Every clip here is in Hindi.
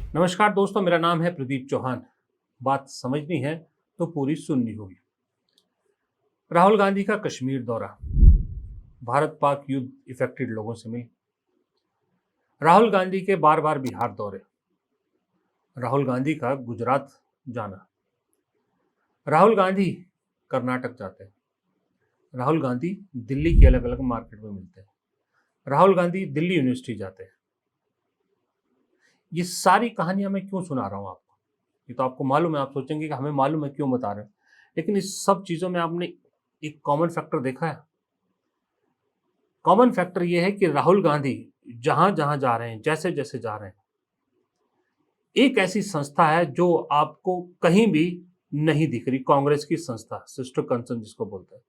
नमस्कार दोस्तों, मेरा नाम है प्रदीप चौहान। बात समझनी है तो पूरी सुननी होगी। राहुल गांधी का कश्मीर दौरा, भारत पाक युद्ध इफेक्टेड लोगों से मिले। राहुल गांधी के बार बार बिहार दौरे, राहुल गांधी का गुजरात जाना, राहुल गांधी कर्नाटक जाते हैं, राहुल गांधी दिल्ली के अलग अलग मार्केट में मिलते हैं, राहुल गांधी दिल्ली यूनिवर्सिटी जाते हैं। ये सारी कहानियां मैं क्यों सुना रहा हूं आपको? ये तो आपको मालूम है, आप सोचेंगे कि हमें मालूम है क्यों बता रहे हैं, लेकिन इस सब चीजों में आपने एक कॉमन फैक्टर देखा है। कॉमन फैक्टर ये है कि राहुल गांधी जहां जहां जा रहे हैं, जैसे जैसे जा रहे हैं, एक ऐसी संस्था है जो आपको कहीं भी नहीं दिख रही। कांग्रेस की संस्था, सिस्टर कंसर्न जिसको बोलते हैं,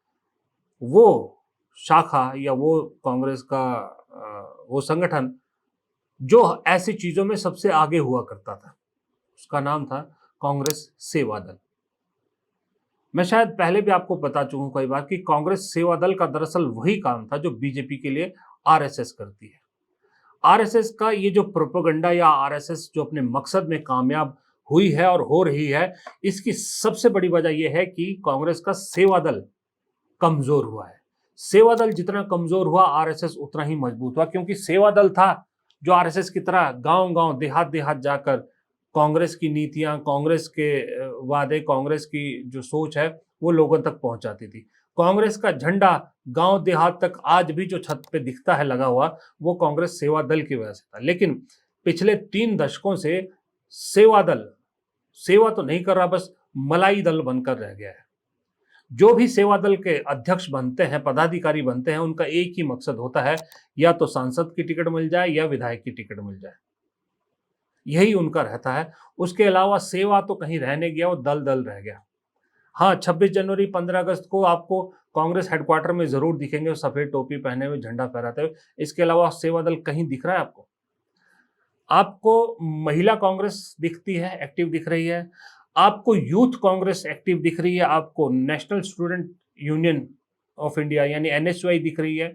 वो शाखा या वो कांग्रेस का वो संगठन जो ऐसी चीजों में सबसे आगे हुआ करता था, उसका नाम था कांग्रेस सेवा दल। मैं शायद पहले भी आपको बता चुका हूं कई बार कि कांग्रेस सेवा दल का दरअसल वही काम था जो बीजेपी के लिए आरएसएस करती है। आरएसएस का ये जो प्रोपेगेंडा या आरएसएस जो अपने मकसद में कामयाब हुई है और हो रही है, इसकी सबसे बड़ी वजह यह है कि कांग्रेस का सेवा दल कमजोर हुआ है। सेवा दल जितना कमजोर हुआ, आरएसएस उतना ही मजबूत हुआ, क्योंकि सेवा दल था जो आरएसएस की तरह गांव गांव देहात देहात जाकर कांग्रेस की नीतियां, कांग्रेस के वादे, कांग्रेस की जो सोच है वो लोगों तक पहुंचाती थी। कांग्रेस का झंडा गांव देहात तक आज भी जो छत पे दिखता है लगा हुआ, वो कांग्रेस सेवा दल की वजह से था। लेकिन पिछले 3 दशकों से सेवा दल सेवा तो नहीं कर रहा, बस मलाई दल बनकर रह गया है। जो भी सेवा दल के अध्यक्ष बनते हैं, पदाधिकारी बनते हैं, उनका एक ही मकसद होता है, या तो सांसद की टिकट मिल जाए या विधायक की टिकट मिल जाए, यही उनका रहता है। उसके अलावा सेवा तो कहीं रहने गया, वो दल दल रह गया। हाँ, 26 जनवरी 15 अगस्त को आपको कांग्रेस हेडक्वार्टर में जरूर दिखेंगे सफेद टोपी पहने हुए, झंडा फहराते हुए। इसके अलावा सेवा दल कहीं दिख रहा है आपको? आपको महिला कांग्रेस दिखती है, एक्टिव दिख रही है। आपको यूथ कांग्रेस एक्टिव दिख रही है। आपको national student union of India यानी एनएसयूआई दिख रही है।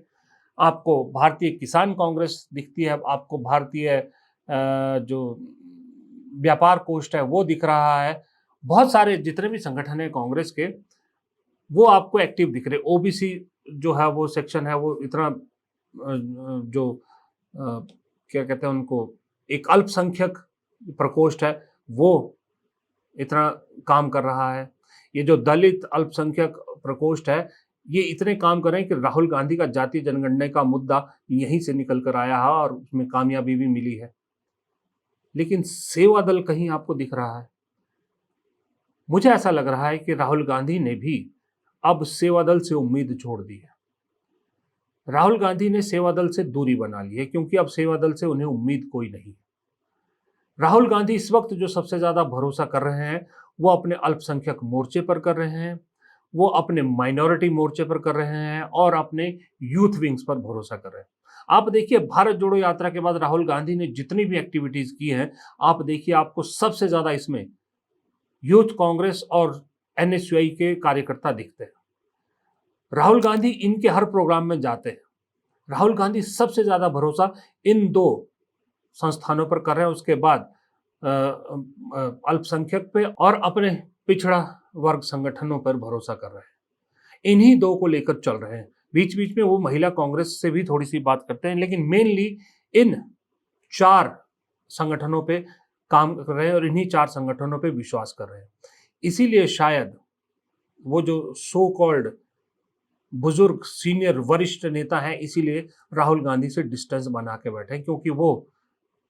आपको भारतीय किसान कांग्रेस दिखती है। आपको भारतीय जो व्यापार कोष्ठ है वो दिख रहा है। बहुत सारे जितने भी संगठन है कांग्रेस के, वो आपको एक्टिव दिख रहे। ओबीसी जो है वो सेक्शन है, वो इतना जो क्या कहते हैं उनको, एक अल्पसंख्यक प्रकोष्ठ है, वो इतना काम कर रहा है। ये जो दलित अल्पसंख्यक प्रकोष्ठ है, ये इतने काम कर रहे हैं कि राहुल गांधी का जातीय जनगणना का मुद्दा यहीं से निकल कर आया है और उसमें कामयाबी भी मिली है। लेकिन सेवा दल कहीं आपको दिख रहा है? मुझे ऐसा लग रहा है कि राहुल गांधी ने भी अब सेवा दल से उम्मीद छोड़ दी है। राहुल गांधी ने सेवा दल से दूरी बना ली है, क्योंकि अब सेवा दल से उन्हें उम्मीद कोई नहीं। राहुल गांधी इस वक्त जो सबसे ज्यादा भरोसा कर रहे हैं, वो अपने अल्पसंख्यक मोर्चे पर कर रहे हैं, वो अपने माइनॉरिटी मोर्चे पर कर रहे हैं और अपने यूथ विंग्स पर भरोसा कर रहे हैं। आप देखिए, भारत जोड़ो यात्रा के बाद राहुल गांधी ने जितनी भी एक्टिविटीज की हैं, आप देखिए, आपको सबसे ज्यादा इसमें यूथ कांग्रेस और एनएसयूआई के कार्यकर्ता दिखते हैं। राहुल गांधी इनके हर प्रोग्राम में जाते हैं। राहुल गांधी सबसे ज्यादा भरोसा इन दो संस्थानों पर कर रहे हैं, उसके बाद अल्पसंख्यक पे और अपने पिछड़ा वर्ग संगठनों पर भरोसा कर रहे हैं। इन्हीं दो को लेकर चल रहे हैं। बीच बीच में वो महिला कांग्रेस से भी थोड़ी सी बात करते हैं, लेकिन मेनली इन 4 संगठनों पे काम कर रहे हैं और इन्हीं 4 संगठनों पे विश्वास कर रहे हैं। इसीलिए शायद वो जो सो कॉल्ड बुजुर्ग सीनियर वरिष्ठ नेता हैं, इसीलिए राहुल गांधी से डिस्टेंस बना के बैठे हैं, क्योंकि वो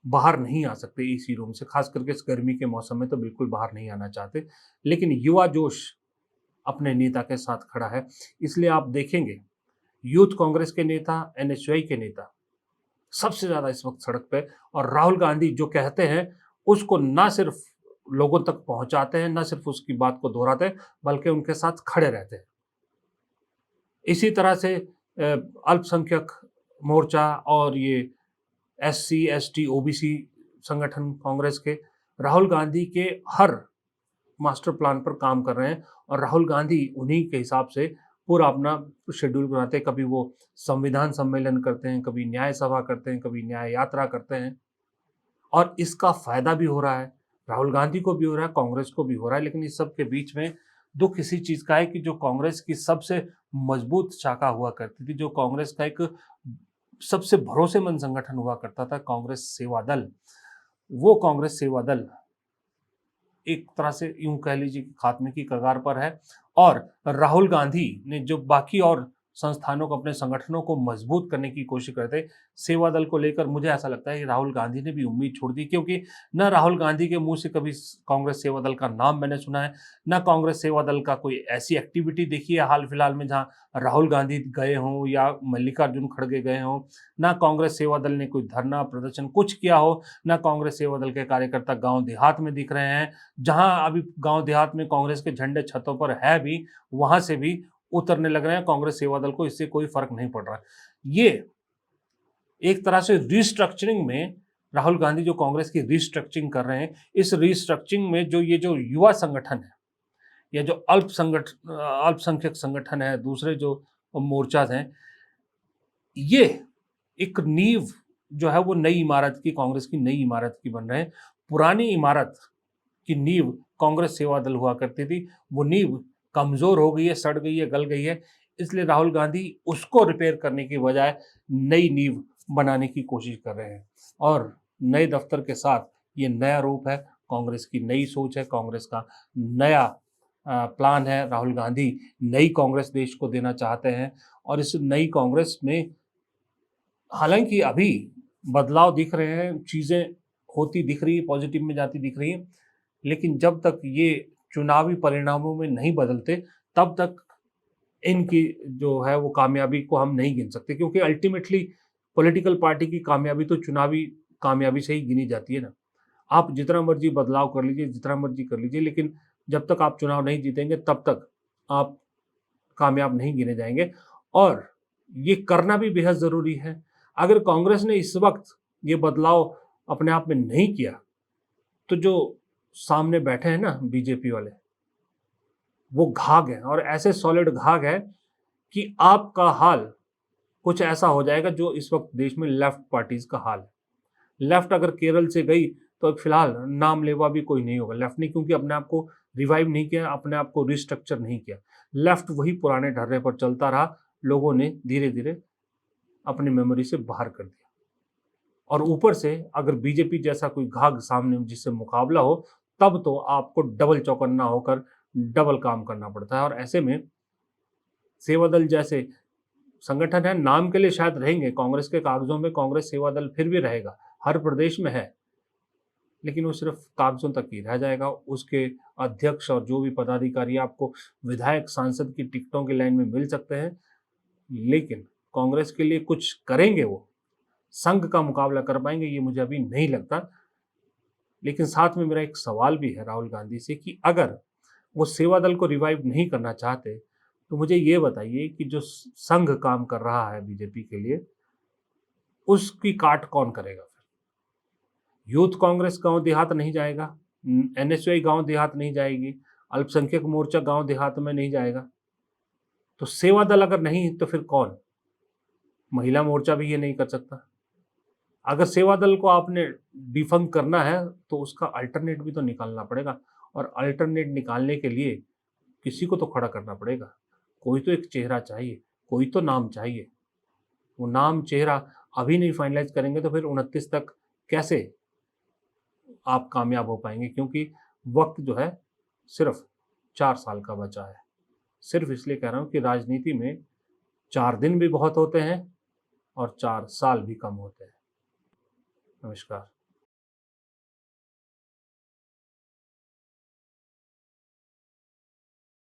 बाहर नहीं आ सकते एसी रूम से, खास करके इस गर्मी के मौसम में तो बिल्कुल बाहर नहीं आना चाहते। लेकिन युवा जोश अपने नेता के साथ खड़ा है, इसलिए आप देखेंगे यूथ कांग्रेस के नेता, एनएसयूआई के नेता सबसे ज्यादा इस वक्त सड़क पे, और राहुल गांधी जो कहते हैं उसको ना सिर्फ लोगों तक पहुंचाते हैं, ना सिर्फ उसकी बात को दोहराते हैं, बल्कि उनके साथ खड़े रहते हैं। इसी तरह से अल्पसंख्यक मोर्चा और ये एससी, एसटी, ओबीसी संगठन कांग्रेस के राहुल गांधी के हर मास्टर प्लान पर काम कर रहे हैं, और राहुल गांधी उन्हीं के हिसाब से पूरा अपना शेड्यूल बनाते हैं। कभी वो संविधान सम्मेलन करते हैं, कभी न्याय सभा करते हैं, कभी न्याय यात्रा करते हैं। और इसका फायदा भी हो रहा है, राहुल गांधी को भी हो रहा है, कांग्रेस को भी हो रहा है। लेकिन इस सब के बीच में दुख इसी चीज का है कि जो कांग्रेस की सबसे मजबूत शाखा हुआ करती थी, जो कांग्रेस का एक सबसे भरोसेमंद संगठन हुआ करता था, कांग्रेस सेवा दल, वो कांग्रेस सेवा दल एक तरह से यूं कह लीजिए कि खात्मे की कगार पर है। और राहुल गांधी ने जो बाकी और संस्थानों को, अपने संगठनों को मजबूत करने की कोशिश करते, सेवा दल को लेकर मुझे ऐसा लगता है कि राहुल गांधी ने भी उम्मीद छोड़ दी, क्योंकि न राहुल गांधी के मुंह से कभी कांग्रेस सेवा दल का नाम मैंने सुना है, न कांग्रेस सेवा दल का कोई ऐसी एक्टिविटी देखी है हाल फिलहाल में जहां राहुल गांधी गए हों या मल्लिकार्जुन खड़गे गए हों। न कांग्रेस सेवा दल ने कोई धरना प्रदर्शन कुछ किया हो, न कांग्रेस सेवा दल के कार्यकर्ता गांव देहात में दिख रहे हैं। जहां अभी गांव देहात में कांग्रेस के झंडे छतों पर है भी, वहां से भी उतरने लग रहे हैं। कांग्रेस सेवा दल को इससे कोई फर्क नहीं पड़ रहा है। ये एक तरह से रिस्ट्रक्चरिंग में राहुल गांधी जो कांग्रेस की रिस्ट्रक्चरिंग कर रहे हैं, इस रिस्ट्रक्चरिंग में जो ये जो युवा संगठन है या जो अल्पसंख्यक संगठन है, दूसरे जो मोर्चा हैं, ये एक नींव जो है वो नई इमारत की, कांग्रेस की नई इमारत की बन रहे हैं। पुरानी इमारत की नींव कांग्रेस सेवा दल हुआ करती थी, वो नींव कमजोर हो गई है, सड़ गई है, गल गई है। इसलिए राहुल गांधी उसको रिपेयर करने की बजाय नई नींव बनाने की कोशिश कर रहे हैं। और नए दफ्तर के साथ ये नया रूप है, कांग्रेस की नई सोच है, कांग्रेस का नया प्लान है। राहुल गांधी नई कांग्रेस देश को देना चाहते हैं। और इस नई कांग्रेस में हालांकि अभी बदलाव दिख रहे हैं, चीज़ें होती दिख रही है, पॉजिटिव में जाती दिख रही है, लेकिन जब तक ये चुनावी परिणामों में नहीं बदलते, तब तक इनकी जो है वो कामयाबी को हम नहीं गिन सकते, क्योंकि अल्टीमेटली पॉलिटिकल पार्टी की कामयाबी तो चुनावी कामयाबी से ही गिनी जाती है ना। आप जितना मर्जी बदलाव कर लीजिए, जितना मर्जी कर लीजिए, लेकिन जब तक आप चुनाव नहीं जीतेंगे तब तक आप कामयाब नहीं गिने जाएंगे। और ये करना भी बेहद ज़रूरी है। अगर कांग्रेस ने इस वक्त ये बदलाव अपने आप में नहीं किया, तो जो सामने बैठे हैं ना बीजेपी वाले, वो घाघ है, और ऐसे सॉलिड घाघ है कि आपका हाल कुछ ऐसा हो जाएगा जो इस वक्त देश में लेफ्ट पार्टीज का हाल है। लेफ्ट अगर केरल से गई तो फिलहाल नाम लेवा भी कोई नहीं होगा लेफ्ट ने, क्योंकि अपने आप को रिवाइव नहीं किया, अपने आप को रिस्ट्रक्चर नहीं किया। लेफ्ट वही पुराने ढर्रे पर चलता रहा, लोगों ने धीरे धीरे अपनी मेमोरी से बाहर कर दिया। और ऊपर से अगर बीजेपी जैसा कोई घाघ सामने जिससे मुकाबला हो, तब तो आपको डबल चौकन्ना होकर डबल काम करना पड़ता है। और ऐसे में सेवा दल जैसे संगठन है, नाम के लिए शायद रहेंगे, कांग्रेस के कागजों में कांग्रेस सेवा दल फिर भी रहेगा, हर प्रदेश में है, लेकिन वो सिर्फ कागजों तक ही रह जाएगा। उसके अध्यक्ष और जो भी पदाधिकारी आपको विधायक सांसद की टिकटों की लाइन में मिल सकते हैं, लेकिन कांग्रेस के लिए कुछ करेंगे, वो संघ का मुकाबला कर पाएंगे, ये मुझे अभी नहीं लगता। लेकिन साथ में मेरा एक सवाल भी है राहुल गांधी से कि अगर वो सेवा दल को रिवाइव नहीं करना चाहते, तो मुझे ये बताइए कि जो संघ काम कर रहा है बीजेपी के लिए, उसकी काट कौन करेगा? फिर यूथ कांग्रेस गांव देहात नहीं जाएगा, एनएसयूआई गांव देहात नहीं जाएगी, अल्पसंख्यक मोर्चा गांव देहात में नहीं जाएगा, तो सेवा दल अगर नहीं तो फिर कौन? महिला मोर्चा भी ये नहीं कर सकता। अगर सेवा दल को आपने डिफंक करना है तो उसका अल्टरनेट भी तो निकालना पड़ेगा, और अल्टरनेट निकालने के लिए किसी को तो खड़ा करना पड़ेगा। कोई तो एक चेहरा चाहिए, कोई तो नाम चाहिए। वो नाम चेहरा अभी नहीं फाइनलाइज करेंगे तो फिर 29 तक कैसे आप कामयाब हो पाएंगे? क्योंकि वक्त जो है सिर्फ 4 साल का बचा है। सिर्फ इसलिए कह रहा हूँ कि राजनीति में 4 दिन भी बहुत होते हैं और 4 साल भी कम होते हैं। नमस्कार।